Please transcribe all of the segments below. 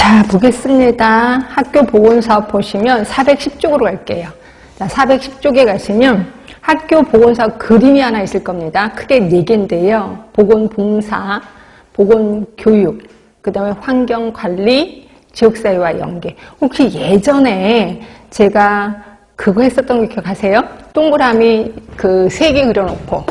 자, 보겠습니다. 학교 보건사업 보시면 410쪽으로 갈게요. 자, 410쪽에 가시면 학교 보건사업 그림이 하나 있을 겁니다. 크게 4개인데요. 보건봉사, 보건교육, 그 다음에 환경관리, 지역사회와 연계. 혹시 예전에 제가 그거 했었던 거 기억하세요? 동그라미 그 3개 그려놓고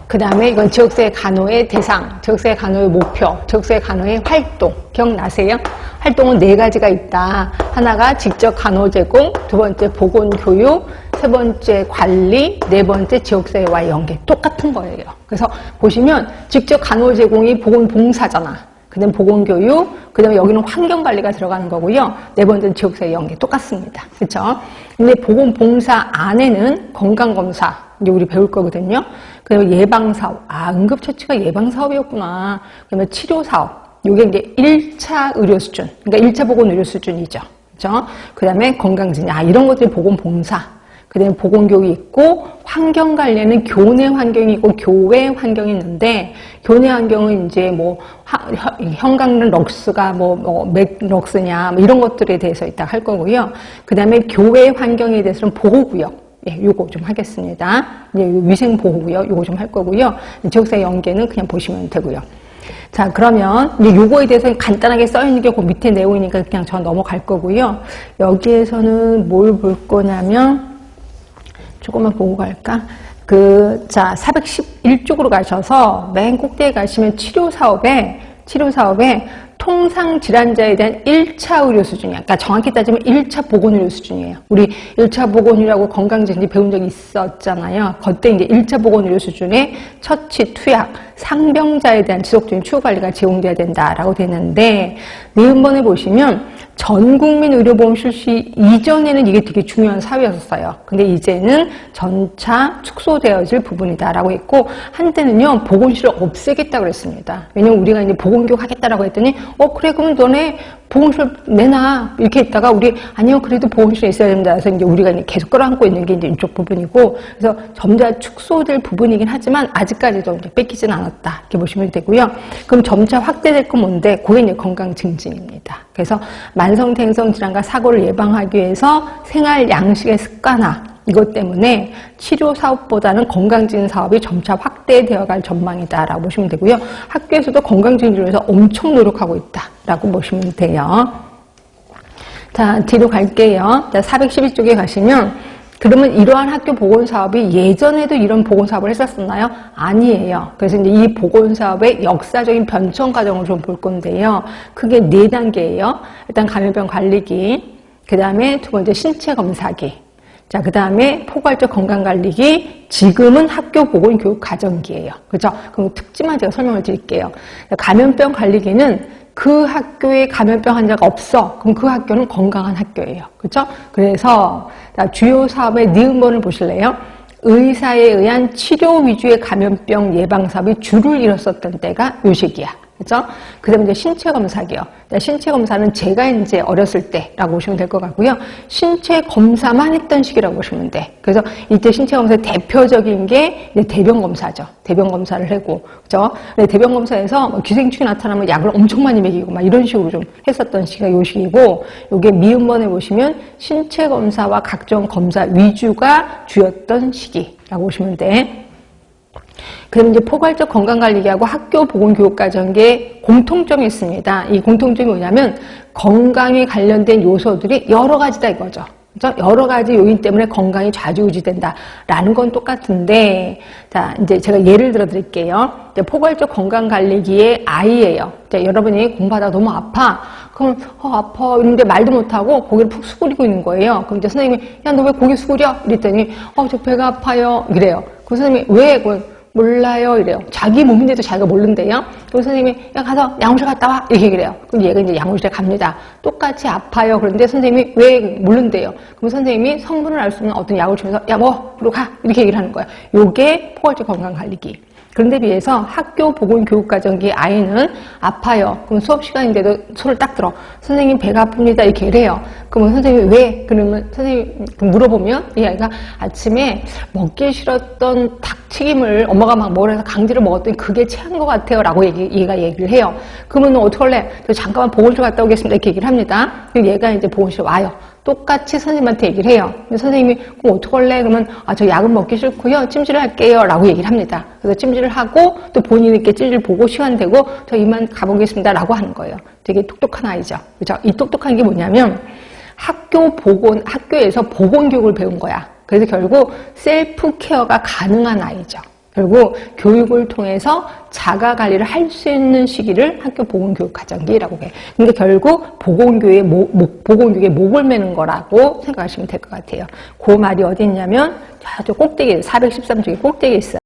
그 다음에 이건 지역사회 간호의 대상, 지역사회 간호의 목표, 지역사회 간호의 활동. 기억나세요? 활동은 4가지가 있다. 하나가 직접 간호 제공, 2번째 보건교육, 3번째 관리, 4번째 지역사회와 연계. 똑같은 거예요. 그래서 보시면 직접 간호 제공이 보건봉사잖아. 그 다음에 보건교육, 그 다음에 여기는 환경관리가 들어가는 거고요. 4번째는 지역사회 연계. 똑같습니다. 그렇죠? 근데 보건봉사 안에는 건강검사, 이제 우리 배울 거거든요. 그리고 예방사업. 응급처치가 예방사업이었구나. 그 다음에 치료사업. 요게 이제 1차 의료 수준. 그러니까 1차 보건 의료 수준이죠. 그죠? 그 다음에 건강진료. 이런 것들이 보건봉사. 그 다음에 보건교육이 있고, 환경관리에는 교내 환경이 있고, 교외 환경이 있는데, 교내 환경은 이제 뭐, 형광등 럭스가 맥럭스냐, 이런 것들에 대해서 이따 할 거고요. 그 다음에 교외 환경에 대해서는 보호구역. 예, 요거 좀 하겠습니다. 이제 위생보호구역, 요거 좀 할 거고요. 지역사회 연계는 그냥 보시면 되고요. 자, 그러면 이제 요거에 대해서 간단하게 써있는 게 그 밑에 내용이니까 그냥 저 넘어갈 거고요. 여기에서는 뭘 볼 거냐면, 조금만 보고 갈까? 자, 411쪽으로 가셔서 맨 꼭대기에 가시면 치료사업에 통상질환자에 대한 1차 의료 수준이야. 그러니까 정확히 따지면 1차 보건의료 수준이에요. 우리 1차 보건의료라고 건강진료 배운 적이 있었잖아요. 그때 이제 1차 보건의료 수준의 처치, 투약, 상병자에 대한 지속적인 추후관리가 제공돼야 된다라고 되는데, 내음번에 보시면 전국민 의료보험 실시 이전에는 이게 되게 중요한 사유였었어요. 근데 이제는 전차 축소되어질 부분이다라고 했고, 한때는요 보건실을 없애겠다고 그랬습니다. 왜냐면 우리가 이제 보건교육 하겠다라고 했더니 그래, 그럼 너네 보건실 내놔 이렇게 했다가 우리 아니요, 그래도 보건실에 있어야 된다 해서 이제 우리가 이제 계속 끌어안고 있는 게 이제 이쪽 부분이고, 그래서 점차 축소될 부분이긴 하지만 아직까지도 이제 뺏기지는 않았다 이렇게 보시면 되고요. 그럼 점차 확대될 건 뭔데? 그게 이제 건강 증진입니다. 그래서 만성생성 질환과 사고를 예방하기 위해서 생활 양식의 습관화, 이것 때문에 치료 사업보다는 건강증진 사업이 점차 확대되어 갈 전망이다라고 보시면 되고요. 학교에서도 건강증진을 위해서 엄청 노력하고 있다라고 보시면 돼요. 자, 뒤로 갈게요. 자, 412쪽에 가시면, 그러면 이러한 학교 보건사업이 예전에도 이런 보건사업을 했었었나요? 아니에요. 그래서 이제 이 보건사업의 역사적인 변천 과정을 좀 볼 건데요. 크게 4단계예요. 일단 감염병 관리기, 그 다음에 2번째 신체검사기, 자, 그 다음에 포괄적 건강관리기, 지금은 학교 보건교육 가정기예요. 그죠? 그럼 특징만 제가 설명을 드릴게요. 감염병 관리기는 그 학교에 감염병 환자가 없어. 그럼 그 학교는 건강한 학교예요. 그죠? 그래서 주요 사업의 니은번을 보실래요? 의사에 의한 치료 위주의 감염병 예방 사업이 줄을 잃었었던 때가 요 시기야. 그죠? 그 다음에 이제 신체검사기요. 신체검사는 제가 이제 어렸을 때라고 보시면 될 것 같고요. 신체검사만 했던 시기라고 보시면 돼. 그래서 이때 신체검사의 대표적인 게 이제 대변검사죠. 대변검사를 하고, 그죠? 대변검사에서 기생충이 나타나면 약을 엄청 많이 먹이고 막 이런 식으로 좀 했었던 시기가 요 시기고, 요게 미음번에 보시면 신체검사와 각종 검사 위주가 주였던 시기라고 보시면 돼. 그럼 이제 포괄적 건강관리기하고 학교 보건교육과정계 공통점이 있습니다. 이 공통점이 뭐냐면 건강에 관련된 요소들이 여러 가지다 이거죠. 그렇죠? 여러 가지 요인 때문에 건강이 좌지우지된다라는 건 똑같은데, 자, 이제 제가 예를 들어 드릴게요. 이제 포괄적 건강관리기의 아이예요. 자, 여러분이 공부하다가 너무 아파. 그럼 아파 이런데 말도 못하고 고개를 푹 숙이고 있는 거예요. 그럼 이제 선생님이 야, 너 왜 고개 숙이려? 이랬더니 저 배가 아파요. 이래요. 그 선생님이 왜? 몰라요. 이래요. 자기 몸인데도 자기가 모른대요. 그럼 선생님이 야, 가서 양호실 갔다 와. 이렇게 얘기를 해요. 그럼 얘가 이제 양호실에 갑니다. 똑같이 아파요. 그런데 선생님이 왜 모른대요. 그럼 선생님이 성분을 알 수 있는 어떤 약을 주면서 야, 그리고 가. 이렇게 얘기를 하는 거예요. 요게 포괄적 건강관리기. 그런데 비해서 학교 보건교육과정기 아이는 아파요. 그럼 수업 시간인데도 손을 딱 들어. 선생님 배가 아픕니다. 이렇게 해요. 그러면 선생님이 왜? 그러면 선생님 물어보면 이 아이가 아침에 먹기 싫었던 닭튀김을 엄마가 막 먹으라서 강제로 먹었더니 그게 체한 것 같아요. 라고 얘가 얘기를 해요. 그러면 어떡할래? 저 잠깐만 보건실 갔다 오겠습니다. 이렇게 얘기를 합니다. 그리고 얘가 이제 보건실 와요. 똑같이 선생님한테 얘기를 해요. 선생님이 그럼 어떡할래? 그러면 저 약은 먹기 싫고요. 찜질을 할게요. 라고 얘기를 합니다. 그래서 찜질을 하고 또 본인에게 찜질 보고 시간 되고 저 이만 가보겠습니다. 라고 하는 거예요. 되게 똑똑한 아이죠. 그죠? 이 똑똑한 게 뭐냐면 학교에서 보건교육을 배운 거야. 그래서 결국 셀프 케어가 가능한 아이죠. 결국 교육을 통해서 자가관리를 할 수 있는 시기를 학교 보건교육과정기라고 해. 근데 결국 보건교육의 목을 매는 거라고 생각하시면 될 것 같아요. 그 말이 어디 있냐면 저쪽 꼭대기에 413쪽에 꼭대기에 있어요.